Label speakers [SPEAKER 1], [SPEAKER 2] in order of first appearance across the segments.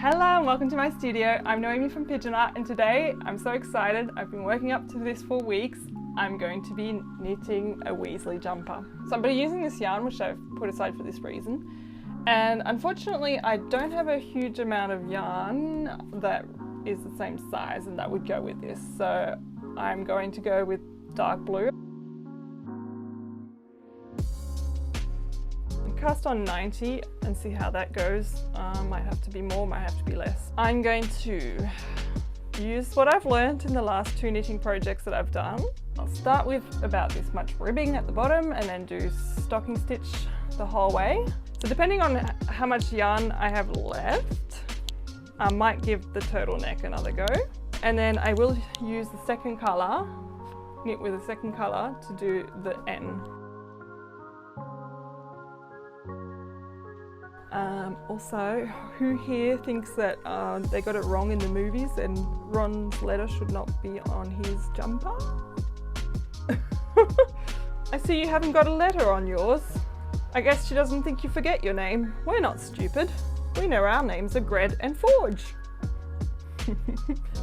[SPEAKER 1] Hello and welcome to my studio. I'm Noemi from Pigeon Art and today I'm so excited. I've been working up to this for weeks. I'm going to be knitting a Weasley jumper. So I'm going to be using this yarn which I've put aside for this reason. And unfortunately I don't have a huge amount of yarn that is the same size and that would go with this. So I'm going to go with dark blue. Cast on 90 and see how that goes. Might have to be more, might have to be less. I'm going to use what I've learned in the last two knitting projects that I've done. I'll start with about this much ribbing at the bottom and then do stocking stitch the whole way. So depending on how much yarn I have left, I might give the turtleneck another go. And then I will use the second colour, knit with the second colour to do the N. Also, who here thinks that they got it wrong in the movies and Ron's letter should not be on his jumper? I see you haven't got a letter on yours. I guess she doesn't think you forget your name. We're not stupid. We know our names are Gred and Forge.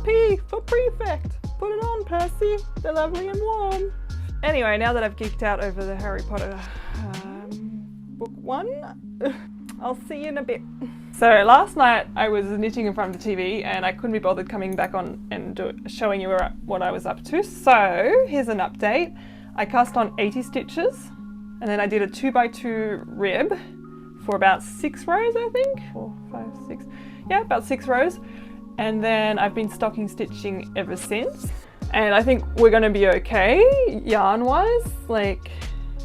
[SPEAKER 1] P for prefect. Put it on, Percy. They're lovely and warm. Anyway, now that I've geeked out over the Harry Potter book 1, I'll see you in a bit. So last night I was knitting in front of the TV and I couldn't be bothered coming back on and showing you what I was up to. So here's an update. I cast on 80 stitches and then I did a 2x2 rib for about 6 rows, I think. 4, 5, 6. Yeah, about 6 rows. And then I've been stocking stitching ever since. And I think we're gonna be okay yarn-wise. Like,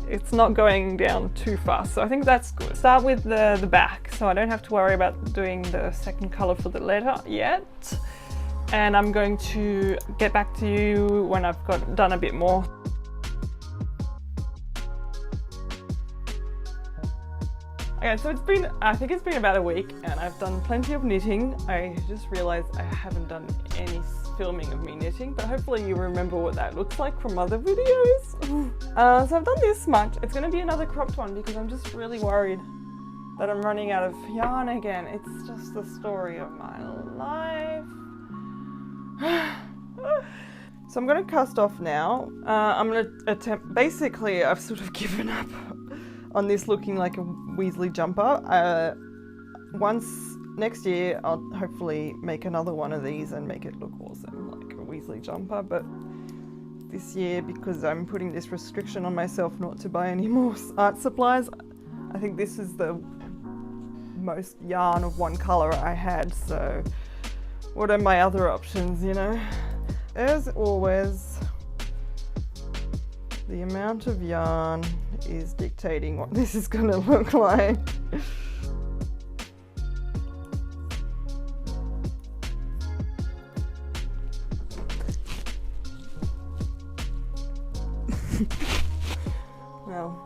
[SPEAKER 1] it's not going down too fast, so I think that's good. Start with the back, so I don't have to worry about doing the second colour for the letter yet. And I'm going to get back to you when I've done a bit more. Okay, so I think it's been about a week and I've done plenty of knitting. I just realised I haven't done any filming of me knitting, but hopefully you remember what that looks like from other videos. So I've done this much. It's going to be another cropped one because I'm just really worried that I'm running out of yarn again. It's just the story of my life. So I'm going to cast off now. I'm going to attempt, basically I've sort of given up on this looking like a Weasley jumper. Next year I'll hopefully make another one of these and make it look awesome like a Weasley jumper, but this year, because I'm putting this restriction on myself not to buy any more art supplies, I think this is the most yarn of one colour I had, so what are my other options, you know? As always, the amount of yarn is dictating what this is going to look like. Well,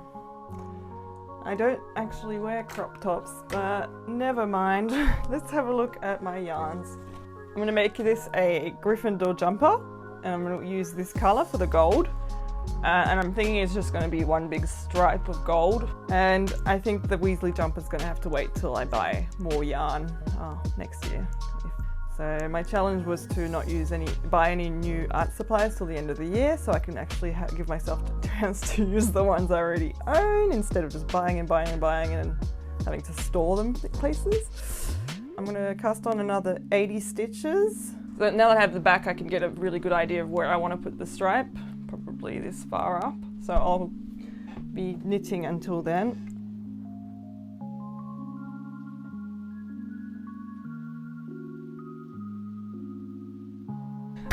[SPEAKER 1] I don't actually wear crop tops, but never mind. Let's have a look at my yarns. I'm going to make this a Gryffindor jumper, and I'm going to use this colour for the gold. And I'm thinking it's just going to be one big stripe of gold. And I think the Weasley jumper is going to have to wait till I buy more yarn next year. So my challenge was to not buy any new art supplies till the end of the year, so I can actually give myself the chance to use the ones I already own instead of just buying and buying and buying and having to store them places. I'm going to cast on another 80 stitches. So now that I have the back, I can get a really good idea of where I want to put the stripe, probably this far up. So I'll be knitting until then.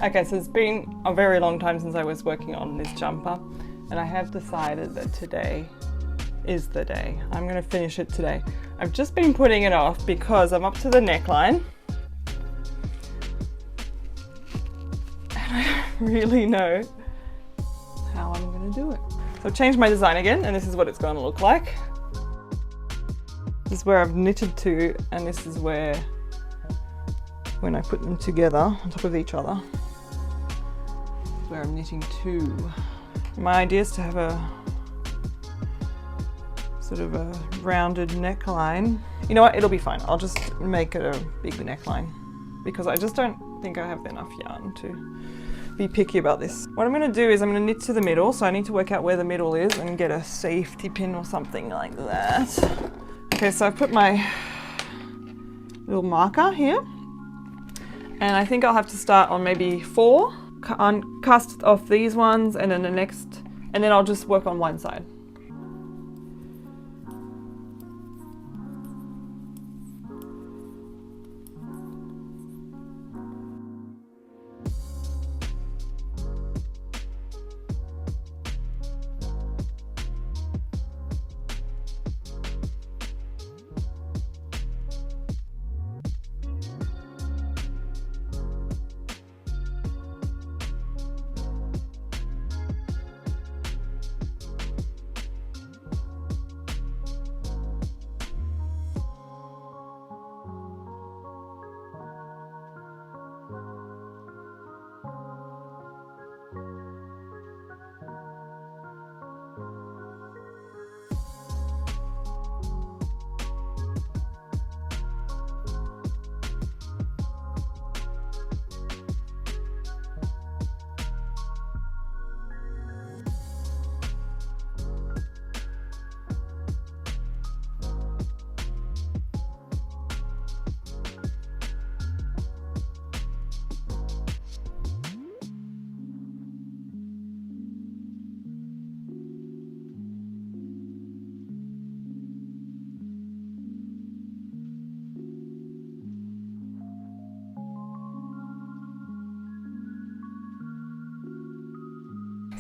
[SPEAKER 1] Okay, so it's been a very long time since I was working on this jumper, and I have decided that today is the day. I'm going to finish it today. I've just been putting it off because I'm up to the neckline and I don't really know how I'm going to do it. So I've changed my design again, and this is what it's going to look like. This is where I've knitted to, and this is where, when I put them together on top of each other, where I'm knitting to. My idea is to have a sort of a rounded neckline. You know what, it'll be fine. I'll just make it a big neckline because I just don't think I have enough yarn to be picky about this. What I'm going to do is I'm going to knit to the middle, so I need to work out where the middle is and get a safety pin or something like that. Okay, so I've put my little marker here, and I think I'll have to start on maybe 4, cast off these ones, and then the next, and then I'll just work on one side.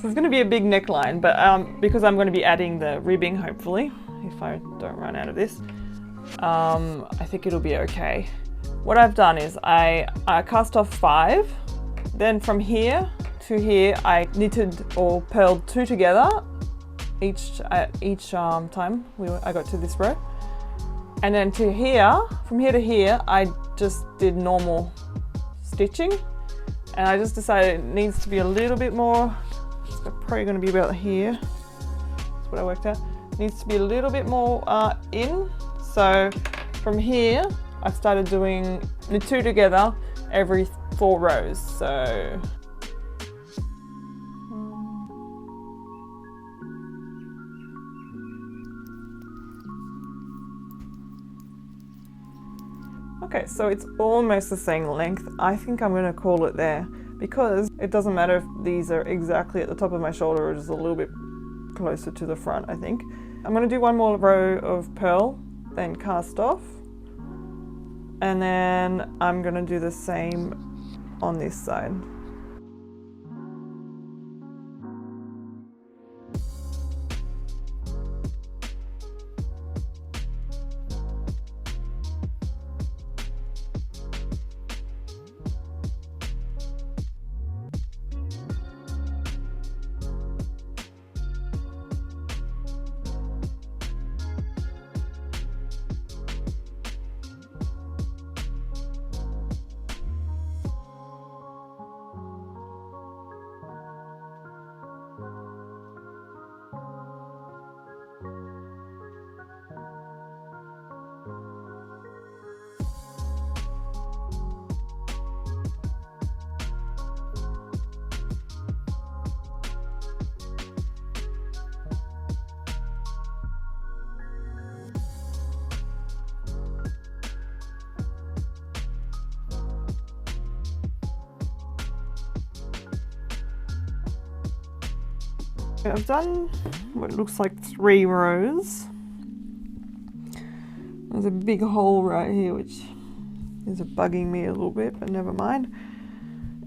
[SPEAKER 1] So it's going to be a big neckline, but because I'm going to be adding the ribbing, hopefully, if I don't run out of this, I think it'll be okay. What I've done is I cast off 5, then from here to here I knitted or purled 2 together each time I got to this row, and then to here, from here to here, I just did normal stitching, and I just decided it needs to be a little bit more. It's probably going to be about here. That's what I worked out. It needs to be a little bit more in. So from here, I started doing the 2 together every 4 rows. So okay, so it's almost the same length. I think I'm going to call it there, because it doesn't matter if these are exactly at the top of my shoulder or just a little bit closer to the front, I think. I'm going to do one more row of purl, then cast off, and then I'm going to do the same on this side. I've done what looks like 3 rows. There's a big hole right here which is bugging me a little bit, but never mind.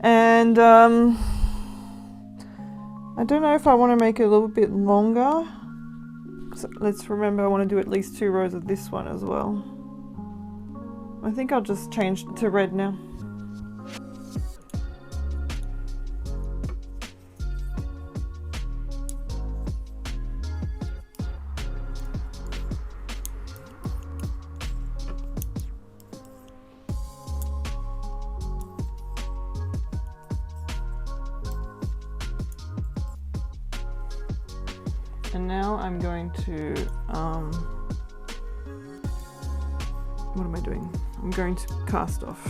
[SPEAKER 1] And I don't know if I want to make it a little bit longer. So let's remember I want to do at least 2 rows of this one as well. I think I'll just change to red now. And now I'm going to, what am I doing? I'm going to cast off.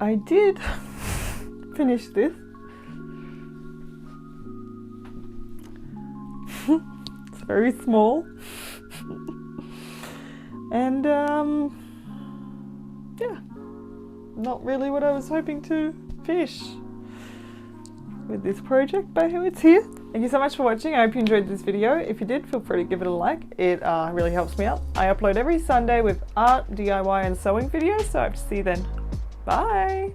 [SPEAKER 1] I did finish this. It's very small. And yeah, not really what I was hoping to finish with this project, but it's here. Thank you so much for watching. I hope you enjoyed this video. If you did, feel free to give it a like. It really helps me out. I upload every Sunday with art, DIY and sewing videos, so I hope to see you then. Bye!